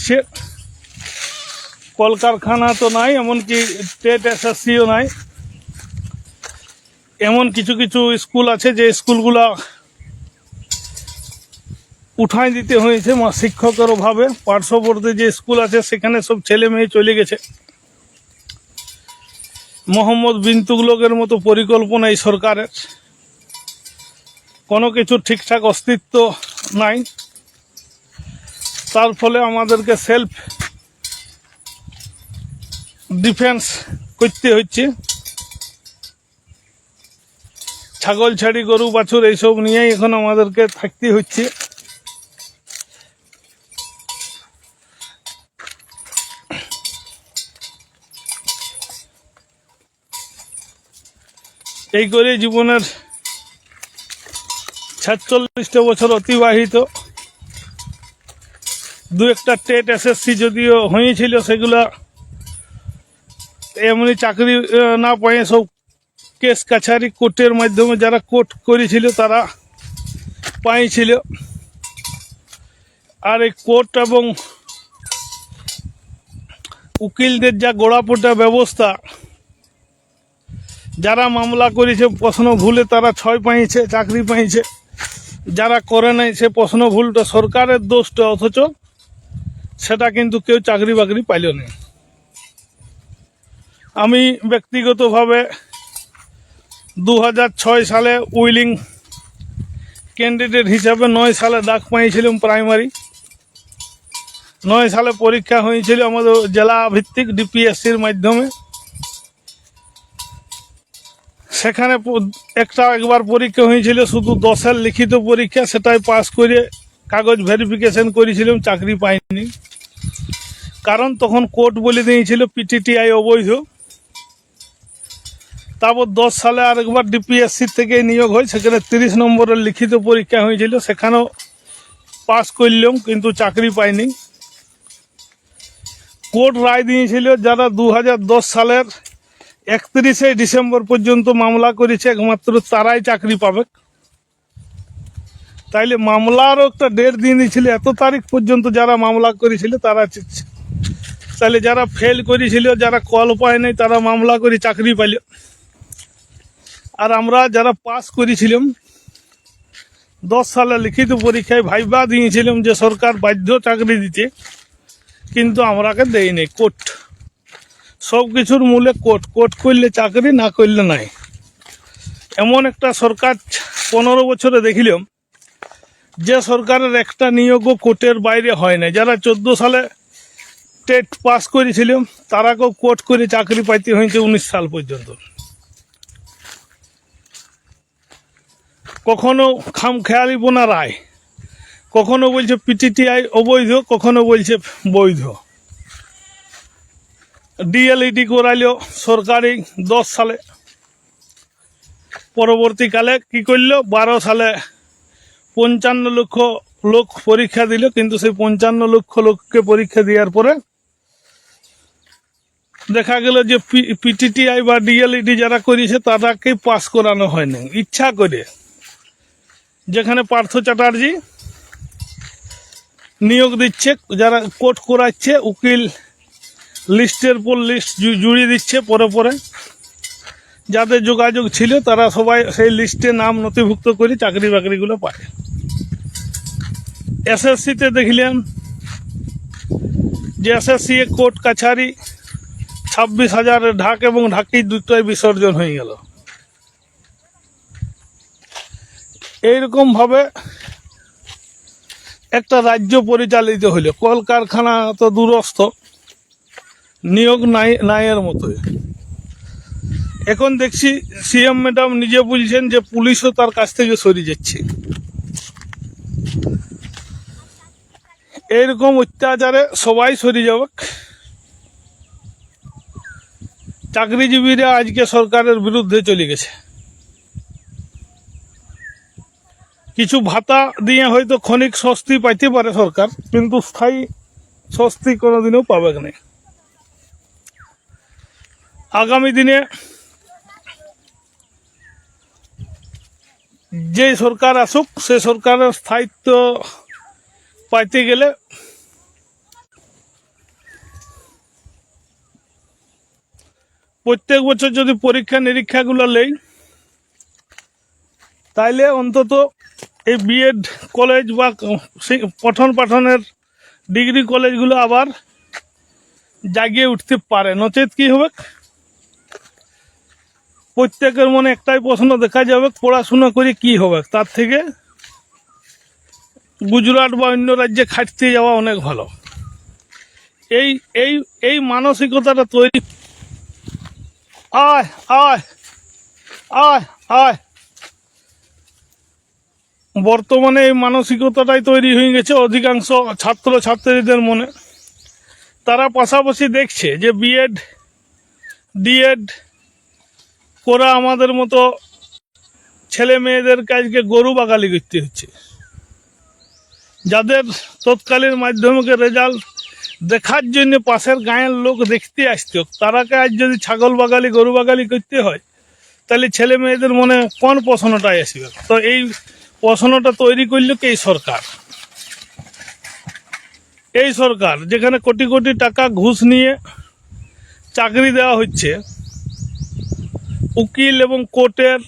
এসছে, কলকারখানা তো নাই, এমনকি টেট এসএসসিও নাই। এমন কিছু কিছু স্কুল আছে যে স্কুলগুলা উঠাই দিতে হয়েছে শিক্ষকের অভাবে। পার্শ্ববর্তী যে স্কুল আছে সেখানে সব ছেলে মেয়ে চলে গেছে। মোহাম্মদ বিন তুগলকের মতো পরিকল্পনা এই সরকারের, কোনো কিছু ঠিকঠাক অস্তিত্ব নাই। তার ফলে আমাদেরকে সেলফ ডিফেন্স করতে হচ্ছে। ছাগল ছাড়ি গরু বাছুর এইসব নিয়েই এখন আমাদেরকে থাকতে হচ্ছে। এই করে জীবনের 46টা বছর অতিবাহিত। দু একটা টেট এসএসসি যদিও হয়েছিল, সেগুলা এমনি চাকরি না পায় সব কেস কাছারি কোর্টের মাধ্যমে যারা কোর্ট করেছিল তারা পাইছিল। আর এই কোর্ট এবং উকিলদের যা গোড়াপোটা ব্যবস্থা, যারা মামলা করেছে প্রশ্ন ভুলে তারা 6 পাইছে, চাকরি পাইছে। যারা করে নাই সে প্রশ্ন ভুলটা সরকারের দোষটা, অথচ সেটা কিন্তু কেউ চাকরি বাকরি পাইল না। আমি ব্যক্তিগতভাবে 2006 সালে উইলিং ক্যান্ডিডেট হিসাবে 9 সালে ডাক পাইছিলাম প্রাইমারি। 9 সালে পরীক্ষা হয়েছিল আমাদের জেলা ভিত্তিক ডিপিএসসির মাধ্যমে। সেখানে একবার পরীক্ষা হয়েছিল শুধু 10-এর লিখিত পরীক্ষা, সেটাই পাস করে কাগজ ভেরিফিকেশন করেছিলাম, চাকরি পাইনি। কারণ তখন কোর্ট বলে দিয়েছিল পিটিটিআই অবৈধ। তারপর 10 সালে আরেকবার ডিপিএসসি থেকে নিয়োগ হয়, সেখানে 30 নম্বরের লিখিত পরীক্ষা হয়েছিল, সেখানেও পাস করলাম কিন্তু চাকরি পাইনি। কোর্ট রায় দিয়েছিল যারা 2010 সালের 31শে ডিসেম্বর পর্যন্ত মামলা করেছে একমাত্র তারাই চাকরি পাবে। তাইলে মামলারও একটা ডেট দিয়ে দিয়েছিল, এত তারিখ পর্যন্ত যারা মামলা করেছিল তারা। তাহলে যারা ফেল করেছিল, যারা কল পায় নাই, তারা মামলা করে চাকরি পাইল। আর আমরা যারা পাস করেছিলাম 10 সালে লিখিত পরীক্ষায় ভাইবা দিয়েছিলাম যে সরকার বাধ্য চাকরি দিতে, কিন্তু আমরাকে দেয়নি। কোর্ট সব কিছুর মূলে কোর্ট, কোর্ট করলে চাকরি, না করলে নাই। এমন একটা সরকার 15 বছরে দেখিলাম যে সরকারের একটা নিয়োগও কোর্টের বাইরে হয় না। যারা 14 সালে টেট পাস করেছিলাম তারাকেও কোর্ট করে চাকরি পাইতে হয়েছে 19 সাল পর্যন্ত। কখনো খামখেয়ালিপনা রায়, কখনো বলছে পিটিটিআই অবৈধ, কখনো বলছে বৈধ। ডিএলইডি করাইল সরকারি 10 সালে, পরবর্তীকালে কি করলো 12 সালে 55 লক্ষ লোক পরীক্ষা দিল, কিন্তু সেই 55 লক্ষ লোককে পরীক্ষা দেওয়ার পরে দেখা গেল যে পিটিটিআই বা ডিএলইডি যারা করেছে তাদেরকে পাস করানো হয়নি ইচ্ছা করে। যেখানে পার্থ চ্যাটার্জি নিয়োগ দিচ্ছে, যারা কোর্ট করাচ্ছে, উকিল লিস্টের পর লিস্ট জুড়িয়ে দিচ্ছে, পরে পরে যাদের যোগাযোগ ছিল তারা সবাই সেই লিস্টে নাম নথিভুক্ত করে চাকরি বাকরিগুলো পায়। এসএসসিতে দেখলেন যে এসএসসি কোর্ট কাছারি 26,000 ঢাক এবং ঢাকি দুটোই বিসর্জন হয়ে গেল। এইরকম ভাবে একটা রাজ্য পরিচালিত হইল। কলকারখানা তো দূরস্থ, নিয়োগ নাইয়ের মতোই। এখন দেখছি সিএম ম্যাডাম নিজে বলছেন যে পুলিশও তার কাছ থেকে সরে যাচ্ছে। এইরকম অত্যাচারে সবাই সরে যাবে। চাকরিজীবীরা আজকে সরকারের বিরুদ্ধে চলে গেছে। কিছু ভাতা দিয়ে হয়তো ক্ষণিক স্বস্তি পাইতে পারে সরকার, কিন্তু স্থায়ী স্বস্তি কোনোদিনও পাবে না। আগামী দিনে যে সরকার আসুক, সে সরকারের স্থায়িত্ব পাইতে গেলে প্রত্যেক বছর যদি পরীক্ষা নিরীক্ষাগুলো নেই, তাইলে অন্তত এই বিএড কলেজ বা পঠন পাঠনের ডিগ্রি কলেজগুলো আবার জাগিয়ে উঠতে পারে। নচেত কি হবে, প্রত্যেকের মনে একটাই প্রশ্ন দেখা যাবে, পড়াশোনা করে কি হবে, তার থেকে গুজরাট বা অন্য রাজ্যে খাটতে যাওয়া অনেক ভালো। এই এই এই মানসিকতাটা তৈরি আয় আয় আয় আয় বর্তমানে এই মানসিকতাটাই তৈরি হয়ে গেছে অধিকাংশ ছাত্র ছাত্রীদের মনে। তারা পাশাপাশি দেখছে যে বিএড ডিএড করা আমাদের মতো ছেলে মেয়েদের কাজকে গরু বাগালি করতে হচ্ছে। যাদের তৎকালীন মাধ্যমিকের রেজাল্ট দেখার জন্য পাশের গাঁয়ের লোক দেখতে আসতো, তারাকে আজ যদি ছাগল বাগালি গরু বাগালি করতে হয়, তাহলে ছেলে মেয়েদের মনে কোন প্রশ্নটা আসবে? তো এই প্রশ্নটা তৈরি করল কি এই সরকার, যেখানে কোটি কোটি টাকা ঘুষ নিয়ে চাকরি দেওয়া হচ্ছে। উকিল এবং কোর্টের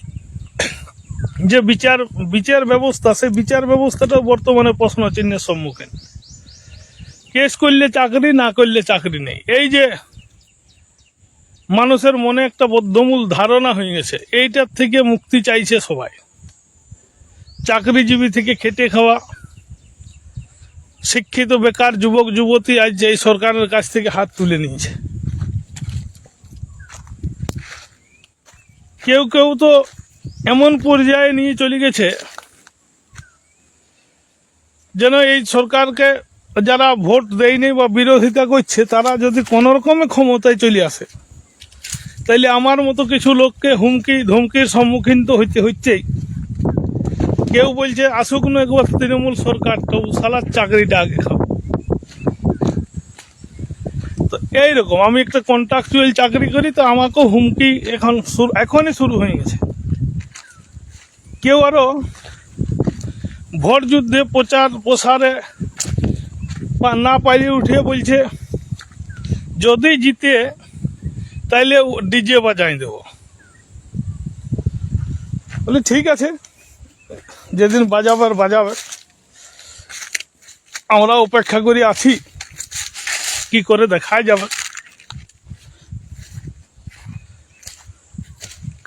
যে বিচার ব্যবস্থা, সেই বিচার ব্যবস্থাটাও বর্তমানে প্রশ্ন চিহ্নের সম্মুখীন। কেস করলে চাকরি, না করলে চাকরি নেই। এই যে মানুষের মনে একটা বদ্ধমূল ধারণা হয়ে গেছে, এইটার থেকে মুক্তি চাইছে সবাই। চাকরিজীবী থেকে খেটে খাওয়া শিক্ষিত বেকার যুবক যুবতী আজ এই সরকারের কাছ থেকে হাত তুলে নিয়েছে। কেউ কেউ তো এমন পর্যায়ে নিয়ে চলে গেছে যেন এই সরকারকে যারা ভোট দেয়নি বা বিরোধিতা করছে, তারা যদি কোনো রকমে ক্ষমতায় চলে আসে, তাইলে আমার মতো কিছু লোককে হুমকি ধমকির সম্মুখীন তো হচ্ছেই। কেউ বলছে আসুক না একবার তৃণমূল সরকার, তো সালার চাকরিটা আগে খাও। তো এইরকম আমি একটা কন্ট্রাকচুয়াল চাকরি করি, তো আমাকেও হুমকি এখনই শুরু হয়ে গেছে। কেউ আরো ভোট যুদ্ধে প্রচার প্রসারে না পাইলে উঠে বলছে যদি জিতে তাইলে ডিজে বাজাই দেব। বলে ঠিক আছে, যেদিন বাজাবে, আমরা অপেক্ষা করে আছি, কি করে দেখা যাবে।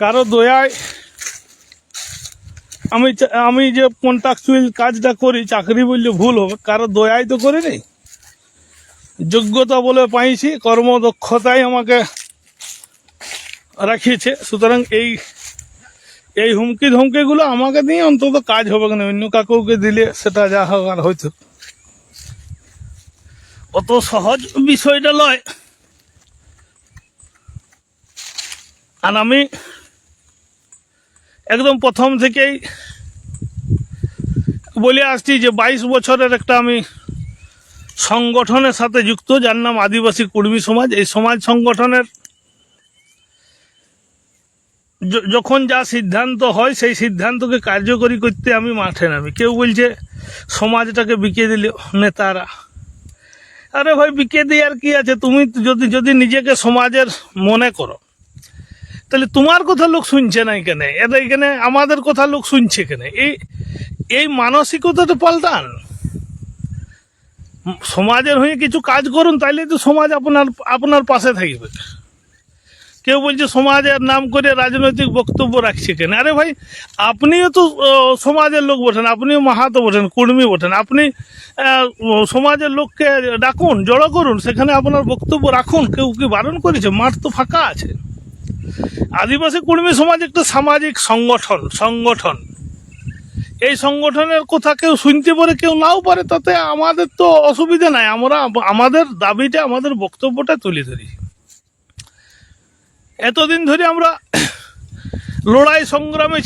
কারো দয়ায় আমি যে কন্ট্রাকচুয়াল কাজটা করি, চাকরি বললে ভুল হবে, কারো দয়াই তো করে নেই। যোগ্যতা বলে পাইছি, কর্মদক্ষতাই আমাকে রাখিয়েছে। সুতরাং এই হুমকি ধমকিগুলো আমাকে দিয়ে অন্তত কাজ হবে না, অন্য কাকুকে দিলে সেটা যা হওয়ার হয়তো। অত সহজ বিষয়টা নয়। আর আমি একদম প্রথম থেকেই বলে আসছি যে 22 বছরের একটা আমি সংগঠনের সাথে যুক্ত, যার নাম আদিবাসী কুর্মী সমাজ। এই সমাজ সংগঠনের যখন যা সিদ্ধান্ত হয়, সেই সিদ্ধান্তকে কার্যকরী করতে আমি মাঠে নামি। কেউ বলছে সমাজটাকে বিকে দিল নেতারা। আরে ভাই, বিকে দিয়ে আর কি আছে? তুমি যদি নিজেকে সমাজের মনে করো, তাহলে তোমার কথা লোক শুনছে না কেন? এখানে আমাদের কথা লোক শুনছে কেন? এই মানসিকতাটা পাল্টান। সমাজের হয়ে কিছু কাজ করুন, তাইলে তো সমাজ আপনার পাশে থাকবে। কেউ বলছে সমাজের নাম করে রাজনৈতিক বক্তব্য রাখছে কেন? আরে ভাই, আপনিও তো সমাজের লোক বটেন, আপনিও মাহাতো বটেন, কুর্মী বটেন। আপনি সমাজের লোককে ডাকুন, জড়ো করুন, সেখানে আপনার বক্তব্য রাখুন। কেউ কি বারণ করেছে? মাঠ তো ফাঁকা আছে। আদিবাসী কুর্মী সমাজ একটা সামাজিক সংগঠন। এই সংগঠনের কথা কেউ শুনতে পারে, কেউ নাও পারে, তাতে আমাদের তো অসুবিধা নাই। আমরা আমাদের দাবিটা, আমাদের বক্তব্যটা তুলে ধরি। এতদিন ধরে আমরা লড়াই সংগ্রামে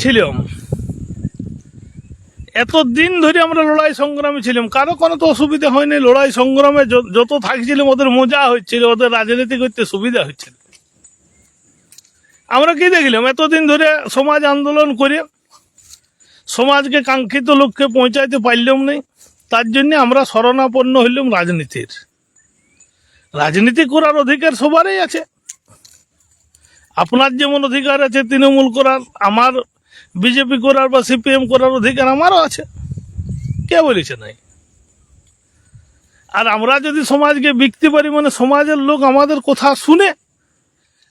ছিলাম, কারো কোনো তো অসুবিধা হয়নি। লড়াই সংগ্রামে যত থাকছিলাম, ওদের মজা হচ্ছিল, ওদের রাজনীতি করতে সুবিধা হচ্ছিল। আমরা কি দেখলাম, এতদিন ধরে সমাজ আন্দোলন করে সমাজকে কাঙ্ক্ষিত লক্ষ্যে পৌঁছাইতে পারলাম না। তার জন্য আমরা শরণাপন্ন হইলাম রাজনীতি করার অধিকার সবারই আছে। আপনার যেমন অধিকার আছে তৃণমূল করার, আমার বিজেপি করার বা সিপিএম করার অধিকার আমারও আছে, কে বলেছে নাই? আর আমরা যদি সমাজকে বিকতে পারি, মানে সমাজের লোক আমাদের কথা শুনে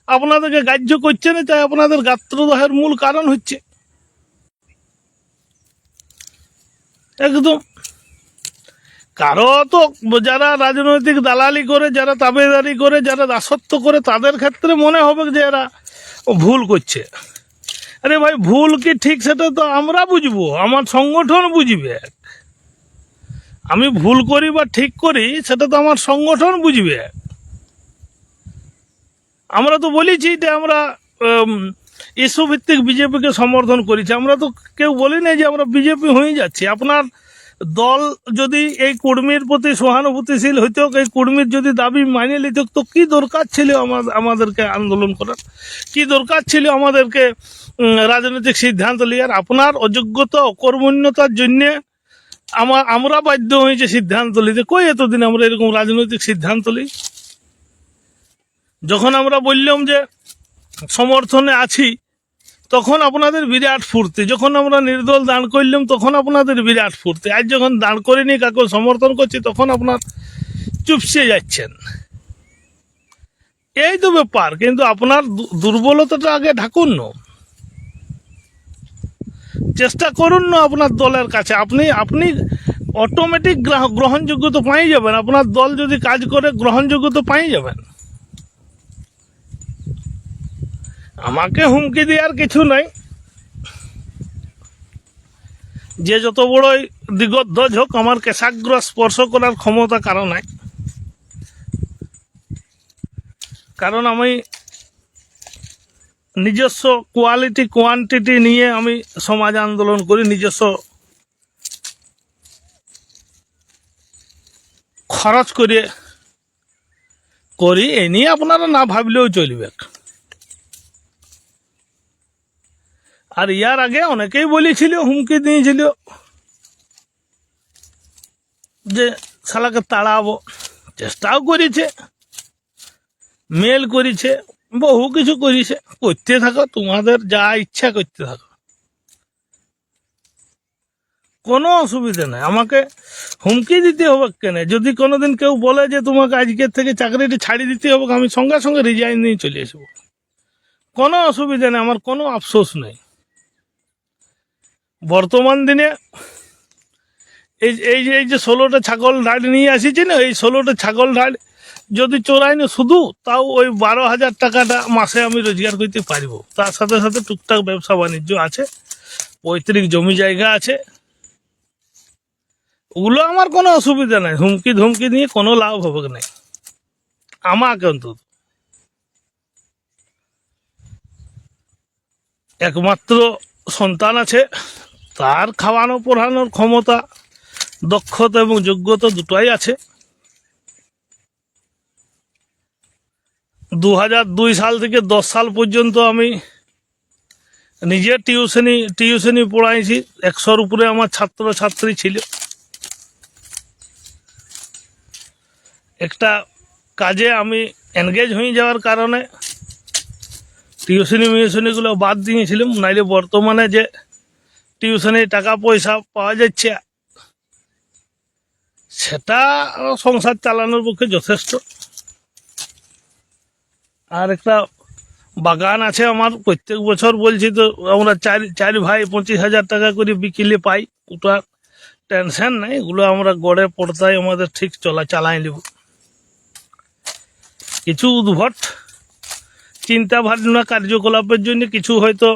আপনাদেরকে গ্রাহ্য করছে না, তাই আপনাদের গাত্রদাহের মূল কারণ হচ্ছে একদম। কারো তো যারা রাজনৈতিক দালালি করে, যারা তাবেদারি করে, যারা দাসত্ব করে, তাদের ক্ষেত্রে মনে হবে যে এরা ভুল করছে। আরে ভাই, ভুল কি ঠিক সেটা তো আমরা বুঝবো, আমার সংগঠন বুঝবে। আমি ভুল করি বা ঠিক করি সেটা তো আমার সংগঠন বুঝবে। আমরা তো বলেছি যে আমরা ইস্যু ভিত্তিক বিজেপিকে সমর্থন করেছি, আমরা তো কেউ বলি না যে আমরা বিজেপি হয়ে যাচ্ছি। আপনার দল যদি এই কর্মীর প্রতি সহানুভূতিশীল হইত, এই কর্মীর যদি দাবি মানিয়ে নিত, তো কি দরকার ছিল আমাদেরকে আন্দোলন করার, কি দরকার ছিল আমাদেরকে রাজনৈতিক সিদ্ধান্ত নেওয়ার? আপনার অযোগ্যতা অকর্মণ্যতার জন্যে আমরা বাধ্য হয়েছে সিদ্ধান্ত নিতে। কই এতদিন আমরা এরকম রাজনৈতিক সিদ্ধান্ত নিই? যখন আমরা বললাম যে সমর্থনে আছি, তখন আপনাদের বিরাট ফুর্তি। যখন আমরা নির্দল দাঁড় করলাম, তখন আপনাদের বিরাট ফুর্তি। আজ যখন দাঁড় করিনি, কাকে সমর্থন করছি, তখন আপনার চুপসে যাচ্ছেন। এই তো ব্যাপার। কিন্তু আপনার দুর্বলতাটা আগে ঢাকুন না, চেষ্টা করুন না আপনার দলের কাছে। আপনি অটোমেটিক গ্রহণযোগ্যতা পাই যাবেন। আপনার দল যদি কাজ করে, গ্রহণযোগ্যতা পাই যাবেন। আমাকে হুমকি দেওয়ার কিছু নাই। যে যত বড়ই দিগধ্বজ হোক, আমার কেশাগ্র স্পর্শ করার ক্ষমতা কারো নাই। কারণ আমি নিজস্ব কোয়ালিটি কোয়ান্টিটি নিয়ে আমি সমাজ আন্দোলন করি, নিজস্ব খরচ করে করি। এ নিয়ে আপনারা না ভাবলেও চলবে। আর ইয়ার আগে অনেকেই বলেছিল, হুমকি দিয়েছিল যে শালাকে তাড়াবো, চেষ্টাও করেছে, মেল করেছে, বহু কিছু করেছে। করতে থাকো, তোমাদের যা ইচ্ছা করতে থাকো, কোনো অসুবিধা নেই। আমাকে হুমকি দিতে হবে কেন? যদি কোনোদিন কেউ বলে যে তোমাকে আজকের থেকে চাকরিটি ছাড়িয়ে দিতে হবে, আমি সঙ্গে সঙ্গে রিজাইন নিয়ে চলে আসবো, কোনো অসুবিধা নেই, আমার কোনো আফসোস নেই। বর্তমান দিনে এই যে 16টা ছাগল ঢাল নিয়ে আসিছি না, এই 16টা ছাগল ঢাল যদি চোরাই না শুধু, তাও ওই 12,000 টাকাটা মাসে আমি রোজগার করতে পারবো। তার সাথে সাথে টুকটাক ব্যবসা বাণিজ্য আছে, পৈতৃক জমি জায়গা আছে, ওগুলো আমার কোনো অসুবিধা নাই। হুমকি ধমকি নিয়ে কোনো লাভ হবে না আমাকে। অন্তত একমাত্র সন্তান আছে, তার খাওয়ানো পড়ানোর ক্ষমতা, দক্ষতা এবং যোগ্যতা দুটোই আছে। 2002 সাল থেকে 10 সাল পর্যন্ত আমি নিজে টিউশনি পড়াইছি। 100-র উপরে আমার ছাত্র ছাত্রী ছিল। একটা কাজে আমি এনগেজ হয়ে যাওয়ার কারণে টিউশনিগুলো বাদ দিয়েছিলাম। নাইলে বর্তমানে যে টিউশনি টাকা পয়সা পাওয়া যাচ্ছে, সেটা সংসার চালানোর পক্ষে যথেষ্ট। আর একটা বাগান আছে আমার, প্রত্যেক বছর বলছি তো, আমরা চার ভাই 25,000 টাকা করে বিকিলে পাই। ওটার টেনশন নাই, এগুলো আমরা গড়ে পড়তায় আমাদের ঠিক চালাই নেব। কিছু উদ্ভট চিন্তা ভাবনা কার্যকলাপের জন্য কিছু হয়তো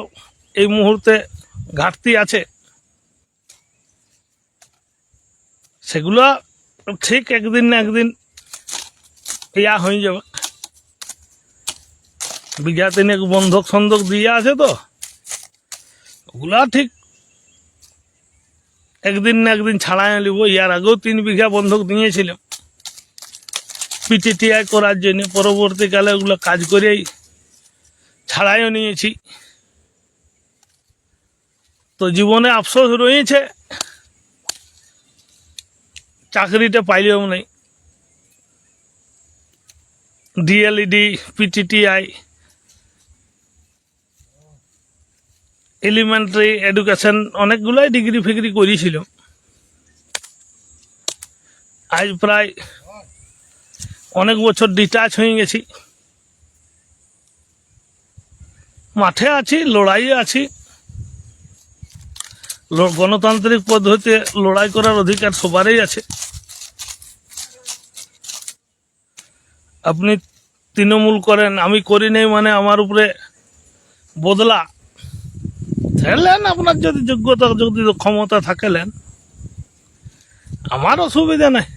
এই মুহূর্তে ঘাটতি আছে, সেগুলো ঠিক একদিন না একদিন ইয়া হয়ে যাবে। বিঘা 3 বন্ধক সন্ধক দিয়ে আছে, তো ওগুলা ঠিক একদিন না একদিন ছাড়াই নিব। ইয়ার আগেও 3 বিঘা বন্ধক দিয়েছিলাম পিটিটিআই করার জন্য, পরবর্তীকালে ওগুলো কাজ করেই ছাড়াইও নিয়েছি। তো জীবনে আফসোস রয়েছে, চাকরিটা পাইলেও নেই। ডিএলইডি, পিটিটিআই এলিমেন্টারি এডুকেশন অনেকগুলাই ডিগ্রি ফিগ্রি করেছিল। আজ প্রায় অনেক বছর ডিটাচ হয়ে গেছি, মাঠে আছি, লড়াইয়ে আছি। গণতান্ত্রিক পদ্ধতিতে লড়াই করার অধিকার সবারই আছে। আপনি তৃণমূল করেন, আমি করি নাই মানে আমার উপরে বদলা থাকলেন, আপনার যদি যোগ্যতা যদি ক্ষমতা থাকেলেন, আমার অসুবিধা নাই।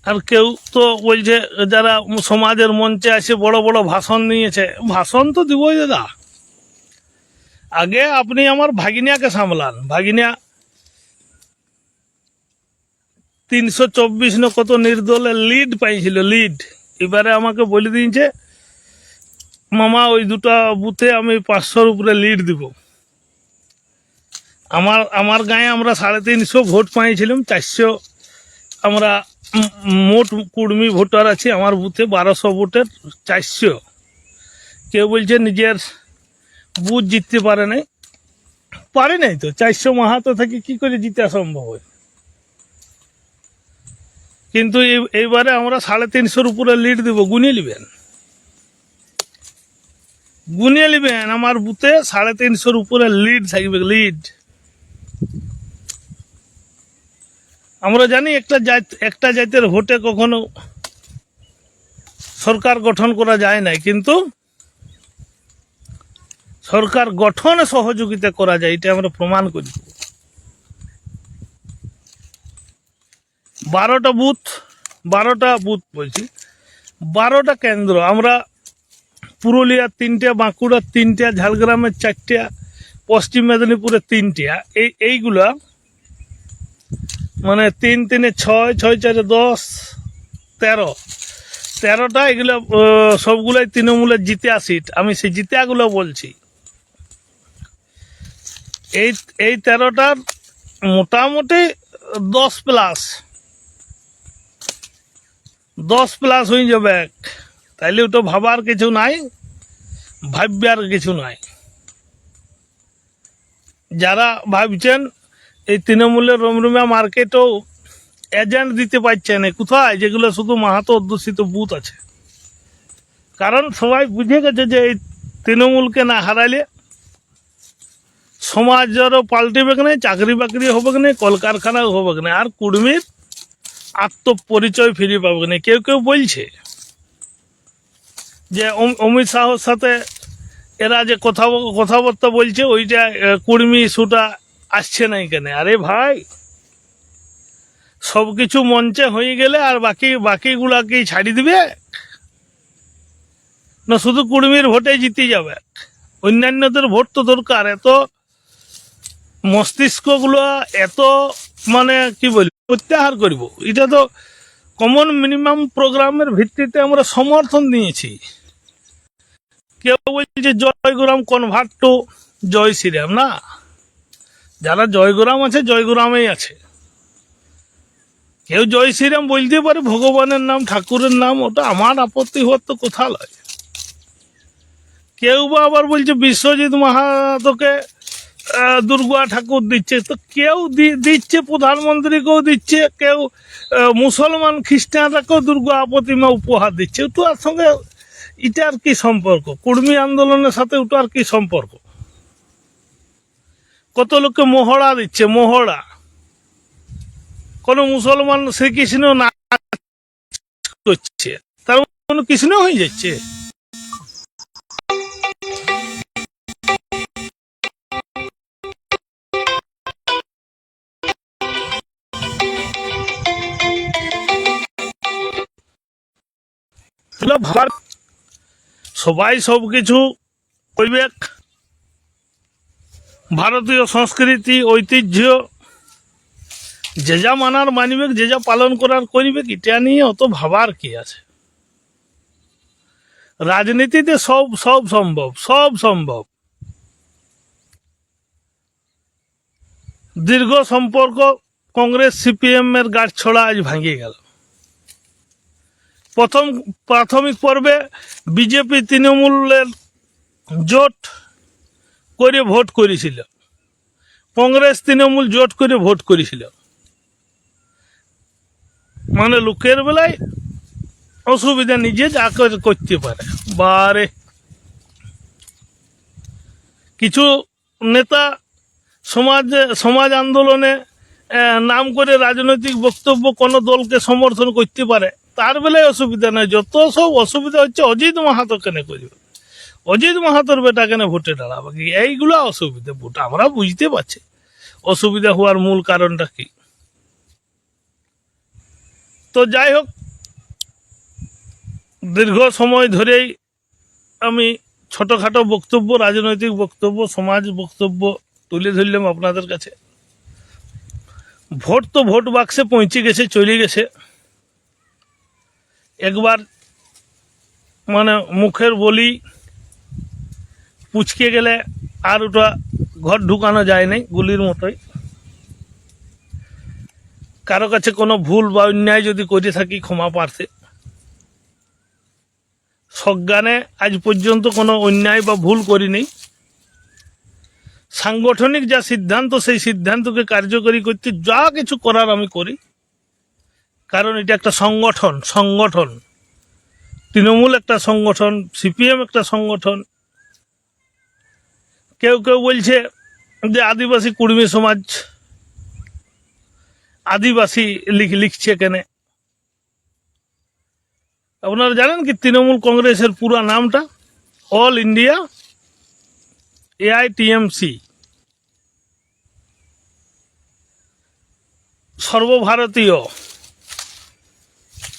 আর কেউ তো বলছে যারা সমাজের মঞ্চে আছে বড় বড় ভাষণ নিয়েছে, ভাষণ তো দিবই দাদা। আগে আপনি আমার ভাগিনিয়াকে সামলান। ভাগিনিয়া 324 না কত নির্দলে লিড পাইছিল, লিড। এবারে আমাকে বলে দিয়েছে মামা ওই দুটা বুথে আমি 500-র উপরে লিড দিব। আমার গায়ে আমরা 350 ভোট পাইছিলাম, 400 আমরা মোট কুর্মী ভোটার আছে। আমার বুথে 1200 ভোটের 400। কেউ বলছে নিজের বুথ জিততে পারে নাই তো 400 মাহাতো থেকে কি করে জিতা সম্ভব হয়? কিন্তু এইবারে আমরা 350-র উপরে লিড দিব। গুনিয়ে নেবেন আমার বুথে 350-র উপরে লিড থাকবে, লিড। আমরা জানি একটা জাতের ভোটে কখনো সরকার গঠন করা যায় না, কিন্তু সরকার গঠনে সহযোগিতা করা যায়, এটা আমরা প্রমাণ করি। 12টা বুথ বলছি, 12টা কেন্দ্র। আমরা পুরুলিয়ার 3টে, বাঁকুড়ার 3টে, ঝাড়গ্রামের 4টে, পশ্চিম মেদিনীপুরের 3টে। এইগুলা মানে 3 3 6, 6 4 10, 13টা। এগুলো সবগুলাই তৃণমূলের জিতিয়া সিট। আমি সেই জিতিয়াগুলো বলছি। এই 13টার মোটামুটি 10 প্লাস হয়ে যাবে। তাইলে ওটা ভাবার কিছু নাই, ভাববার কিছু নাই। যারা ভাবছেন এই তৃণমূলের রমরুমিয়া মার্কেটও এজেন্ট দিতে পারছে না, কোথায়? যেগুলো শুধু মাহাতো অধ্যুষিত বুথ আছে। কারণ সবাই বুঝে গেছে যে এই তৃণমূলকে না হারাইলে সমাজেরও পাল্টিবে না, চাকরি বাকরি হবে না, কলকারখানাও হবে না, আর কুর্মীর আত্মপরিচয় ফিরে পাবে না। কেউ বলছে যে অমিত শাহর সাথে এরা যে কথাবার্তা বলছে, ওইটা কুর্মী ইস্যুটা আসছে না কেন? আরে ভাই, সব কিছু মঞ্চে হয়ে গেলে আর বাকিগুলাকে ছাড়ি দিবে না? শুধু কুর্মীর ভোটে জিতে যাবে? অন্যান্যদের ভোট তো দরকার। এত মস্তিষ্কগুলো এত মানে কি বলি প্রত্যাহার করব, এটা তো কমন মিনিমাম প্রোগ্রামের ভিত্তিতে আমরা সমর্থন দিয়েছি। কেউ বলছে জয়গ্রাম কনভার্ট টু জয় শ্রীরাম। না, যারা জয়গ্রাম আছে জয়গ্রামেই আছে। কেউ জয় শ্রীরাম বলতে পারে, ভগবানের নাম, ঠাকুরের নাম, ওটা আমার আপত্তি হওয়ার তো কথা নয়। কেউ বা আবার বলছে বিশ্বজিৎ মাহাতোকে দুর্গা ঠাকুর দিচ্ছে। তো কেউ দিচ্ছে, প্রধানমন্ত্রীকেও দিচ্ছে, কেউ মুসলমান খ্রিস্টানরাকেও দুর্গা প্রতিমা উপহার দিচ্ছে। তো আর সঙ্গে এটার কি সম্পর্ক? কুর্মী আন্দোলনের সাথে ওটার কি সম্পর্ক? কত লোককে মোহরা দিচ্ছে, মোহরা। কোন মুসলমান শ্রীকৃষ্ণ না করছে, তার কোনো কৃষ্ণ হয়ে যাচ্ছে? ভাবার সবাই সবকিছু করবে। ভারতীয় সংস্কৃতি ঐতিহ্য যে যা মানার মানবে, যে যা পালন করার করবে। এটা নিয়ে অত ভাবার কি আছে? রাজনীতিতে সব সম্ভব। দীর্ঘ সম্পর্ক কংগ্রেস সিপিএম এর গাছ ছড়া আজ ভাঙিয়ে গেল। প্রাথমিক পর্বে বিজেপি তৃণমূলের জোট করে ভোট করেছিল, কংগ্রেস তৃণমূল জোট করে ভোট করেছিল। মানে লোকের বেলায় অসুবিধা নিজে যা করতে পারে। বারে কিছু নেতা সমাজ আন্দোলনে নাম করে রাজনৈতিক বক্তব্য কোনো দলকে সমর্থন করতে পারে, তার বেলায় অসুবিধা নয়। যত সব অসুবিধা হচ্ছে অজিত মাহাতো কেন করবে, অজিত মাহাতোর বেটা কেন ভোটে দাঁড়াবে, এইগুলো অসুবিধা। ভোট আমরা বুঝতে পারছি অসুবিধা হওয়ার মূল কারণটা কি। তো যাই হোক, দীর্ঘ সময় ধরেই আমি ছোটোখাটো বক্তব্য, রাজনৈতিক বক্তব্য, সমাজ বক্তব্য তুলে ধরলাম আপনাদের কাছে। ভোট তো ভোট বাক্সে পৌঁছে গেছে, চলে গেছে। একবার মানে মুখের বলি পুচকে গেলে আর ওটা ঘর ঢুকানো যায় নাই, গুলির মতোই। কারো কাছে কোনো ভুল বা অন্যায় যদি করে থাকি ক্ষমা প্রার্থী। সজ্ঞানে আজ পর্যন্ত কোনো অন্যায় বা ভুল করিনি। সাংগঠনিক যা সিদ্ধান্ত, সেই সিদ্ধান্তকে কার্যকরী করতে যা কিছু করার আমি করি, কারণ এটা একটা সংগঠন। তৃণমূল একটা সংগঠন, সিপিএম একটা সংগঠন। কেউ কেউ বলছে যে আদিবাসী কুর্মী সমাজ, আদিবাসী লিখছে কেন? আপনারা জানেন কি তৃণমূল কংগ্রেসের পুরো নামটা? অল ইন্ডিয়া AITMC, সর্বভারতীয়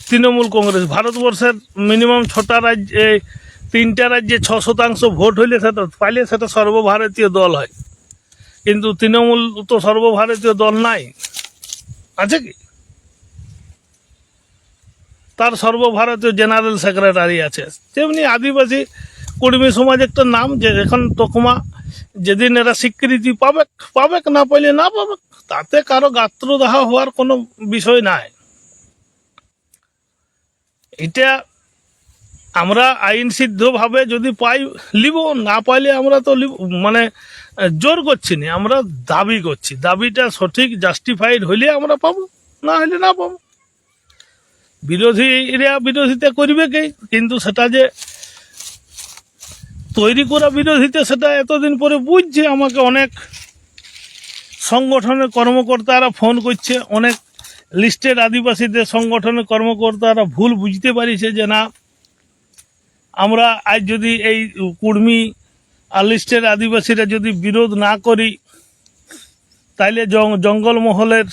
তৃণমূল কংগ্রেস। ভারতবর্ষের মিনিমাম 6টা রাজ্যে, 3টা রাজ্যে 6% ভোট হইলে সেটা পাইলে সেটা সর্বভারতীয় দল হয়। কিন্তু তৃণমূল তো সর্বভারতীয় দল নাই, আছে কি? তার সর্বভারতীয় জেনারেল সেক্রেটারি আছে। তেমনি আদিবাসী কর্মী সমাজ একটা নাম, যে এখন তকমা যেদিন এরা স্বীকৃতি পাবে না পাইলে না পাবে, তাতে কারো গাত্রদাহ হওয়ার কোনো বিষয় নাই। এটা আমরা আইন সিদ্ধভাবে যদি পাই লিব, না পাইলে আমরা তো মানে জোর করছি না, আমরা দাবি করছি। দাবিটা সঠিক জাস্টিফাইড হইলে আমরা পাবো, না হইলে না পাবো। বিরোধীরা বিরোধিতা করবে কে, কিন্তু সেটা যে তৈরি করা বিরোধিতা, সেটা এতদিন পরে বুঝছে। আমাকে অনেক সংগঠনের কর্মকর্তারা ফোন করছে, অনেক লিস্টেড আদিবাসীদের সংগঠনের কর্মকর্তারা ভুল বুঝতে পারিছে যে না, আমরা আজ যদি এই কুর্মী আর লিস্টেড আদিবাসীরা যদি বিরোধ না করি, তাইলে জঙ্গলমহলের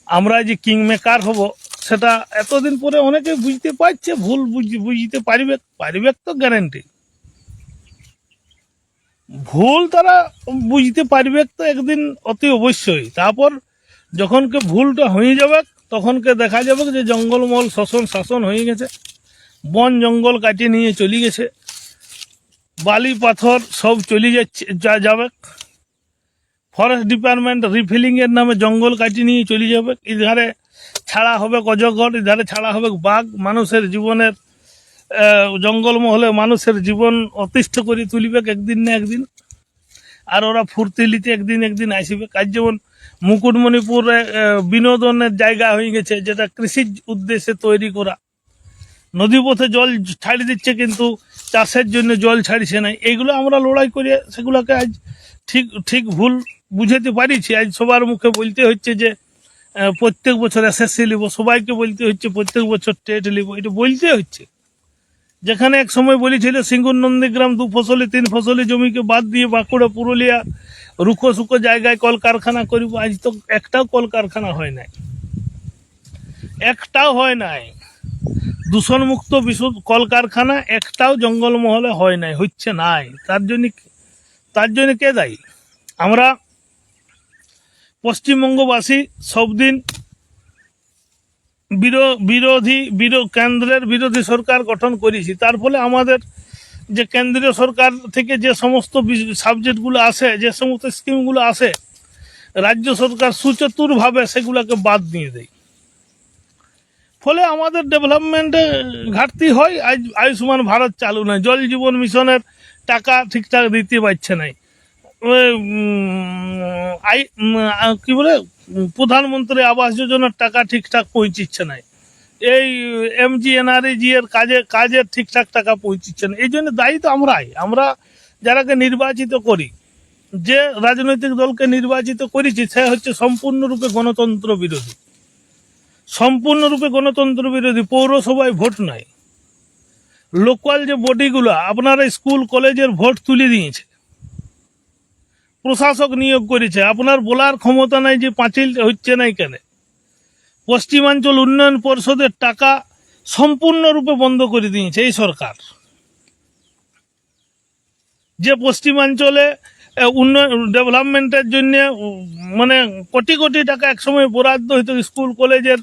আমরা যে কিংমেকার হব, সেটা এতদিন পরে অনেকে বুঝতে পারছে। ভুল বুঝতে পারিবে তো গ্যারান্টি, ভুল তারা বুঝতে পারবে তো একদিন অতি অবশ্যই। তারপর যখনকে ভুলটা হয়ে যাবে, তখনকে দেখা যাবে যে জঙ্গলমহল শাসন হয়ে গেছে, বন জঙ্গল কাটিয়ে নিয়ে চলে গেছে, বালি পাথর সব চলে যাবে। ফরেস্ট ডিপার্টমেন্ট রিফিলিংয়ের নামে জঙ্গল কাটিয়ে নিয়ে চলে যাবে। এধারে ছাড়া হবে অজগর, এধারে ছাড়া হবে বাঘ। মানুষের জীবনের জঙ্গলমহলে মানুষের জীবন অতিষ্ঠ করে তুলিবে একদিন না একদিন। আর ওরা ফুর্তিলিতে একদিন আসবে। কাজ যেমন মুকুটমণিপুরে বিনোদনের জায়গা হয়ে গেছে, যেটা কৃষির উদ্দেশ্যে তৈরি করা। নদীপথে জল ছাড়ি দিচ্ছে, কিন্তু চাষের জন্য জল ছাড়ছে না। এইগুলো আমরা লড়াই করে সেগুলোকে আজ ঠিক ভুল বুঝাতে পারিছি। আজ সবার মুখে বলতে হচ্ছে যে প্রত্যেক বছর SSC লিব, সবাইকে বলতে হচ্ছে প্রত্যেক বছর টেট লিব, এটা বলতে হচ্ছে। যেখানে এক সময় বলেছিল সিঙ্গুর নন্দীগ্রাম 2 ফসলি 3 ফসলি জমিকে বাদ দিয়ে বাঁকুড়া পুরুলিয়া রুখো সুখো জায়গায় কলকারখানা করব, আজ তো একটাও কলকারখানা হয় নাই, একটাও হয় নাই। দূষণমুক্ত বিশুদ্ধ কলকারখানা একটাও জঙ্গলমহলে হয় নাই, হচ্ছে নাই। তার জন্য কে দায়ী? আমরা পশ্চিমবঙ্গবাসী সবদিন কেন্দ্রের বিরোধী সরকার গঠন করেছি। তার ফলে আমাদের যে কেন্দ্রীয় সরকার থেকে যে সমস্ত সাবজেক্টগুলো আসে, যে সমস্ত স্কিমগুলো আসে, রাজ্য সরকার সুচতুরভাবে সেগুলোকে বাদ দিয়ে দেয়। ফলে আমাদের ডেভেলপমেন্টে ঘাটতি হয়। আজ আয়ুষ্মান ভারত চালু নয়, জল জীবন মিশনের টাকা ঠিকঠাক দিতে পারছে না। কি বলে প্রধানমন্ত্রী আবাস যোজনার টাকা ঠিকঠাক পৌঁছিচ্ছে না। এই MGNREG এর কাজের ঠিকঠাক টাকা পৌঁছিচ্ছে না। এই জন্য দায়ী তো আমরা যারাকে নির্বাচিত করি, যে রাজনৈতিক দলকে নির্বাচিত করেছি সে হচ্ছে সম্পূর্ণরূপে গণতন্ত্র বিরোধী, সম্পূর্ণরূপে গণতন্ত্র বিরোধী। পৌরসভায় ভোট নাই, লোকাল যে বডিগুলো আপনারা স্কুল কলেজের ভোট তুলে দিয়েছে, প্রশাসক নিয়োগ করেছে, আপনার বলার ক্ষমতা নাই যে পাঁচিল হচ্ছে নাই কেন। পশ্চিমাঞ্চল উন্নয়ন পরিষদের টাকা সম্পূর্ণরূপে বন্ধ করে দিয়েছে এই সরকার। যে পশ্চিমাঞ্চলে উন্নয়ন ডেভেলপমেন্টের জন্য মানে কোটি কোটি টাকা একসময় বরাদ্দ হইতো, স্কুল কলেজের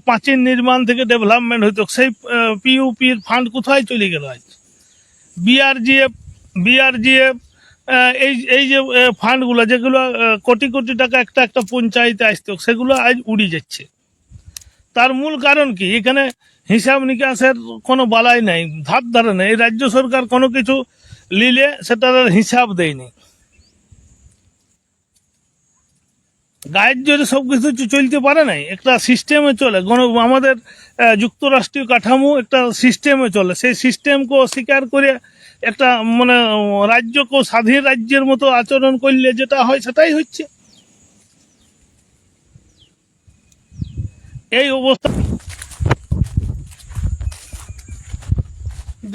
পাঁচিল নির্মাণ থেকে ডেভেলপমেন্ট হইতো, সেই PUPর ফান্ড কোথায় চলে গেল আজ? BRGF এই যে ফান্ডগুলো যেগুলো কোটি কোটি টাকা একটা পঞ্চায়েতে আসতো, সেগুলো আজ উড়ে যাচ্ছে। তার মূল কারণ কি? এখানে হিসাব নিকাশের কোনো বালাই নাই, ধার ধারে নেই। এই রাজ্য সরকার কোনো কিছু নিলে সেটার হিসাব দেয়নি। গায়ের জোরে সব কিছু চলতে পারে নাই, একটা সিস্টেমে চলে। আমাদের যুক্তরাষ্ট্রীয় কাঠামো একটা সিস্টেমে চলে, সেই সিস্টেমকে অস্বীকার করে একটা মানে রাজ্যকে স্বাধীন রাজ্যের মতো আচরণ করলে যেটা হয় সেটাই হচ্ছে। এই অবস্থা।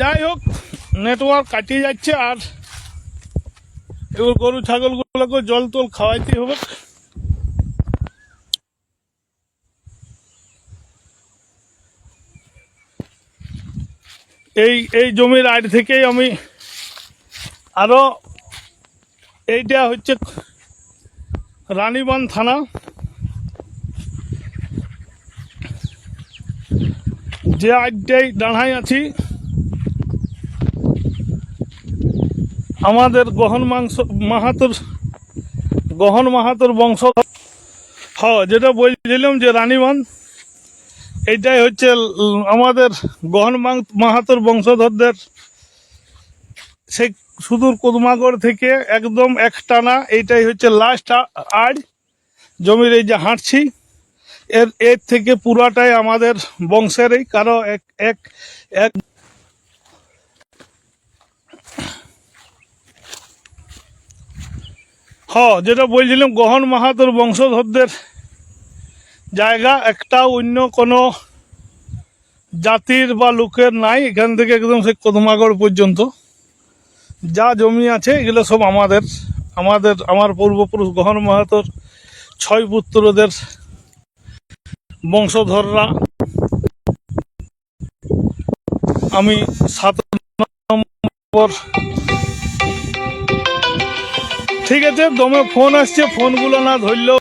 যাই হোক, নেটওয়ার্ক কাটিয়ে যাচ্ছে, আর এবার গরু ছাগলগুলোকে জল টল খাওয়াইতে হবে। এই জমির আড় থেকেই আমি আরো, এইটা হচ্ছে রানীবাঁধ থানা, যে আড়টাই দাঁড়াই আছি আমাদের গহন মাহাতোর বংশ। হ্যাঁ, যেটা বলছিলাম যে রানীবাঁধ, এইটাই হচ্ছে আমাদের গহন মাহাতোর বংশধরদের সেই সুদূর কদমাগড় থেকে একদম একটানা এইটাই হচ্ছে লাস্ট আড় জমির। এই যে হাঁটছি এর থেকে পুরাটাই আমাদের বংশেরই কারো এক এক এক যেটা বলছিলাম গহন মাহাতোর বংশধরদের জায়গা, একটা অন্য কোনো জাতির বা লোকের নাই। এখান থেকে একদম সেই কদমাগড় পর্যন্ত যা জমি আছে এগুলো সব আমার পূর্বপুরুষ গহন মাহাতোর 6 পুত্রদের বংশধররা। আমি 7 নম্বর। ঠিক আছে, দমে ফোন আসছে, ফোনগুলো না ধরলেও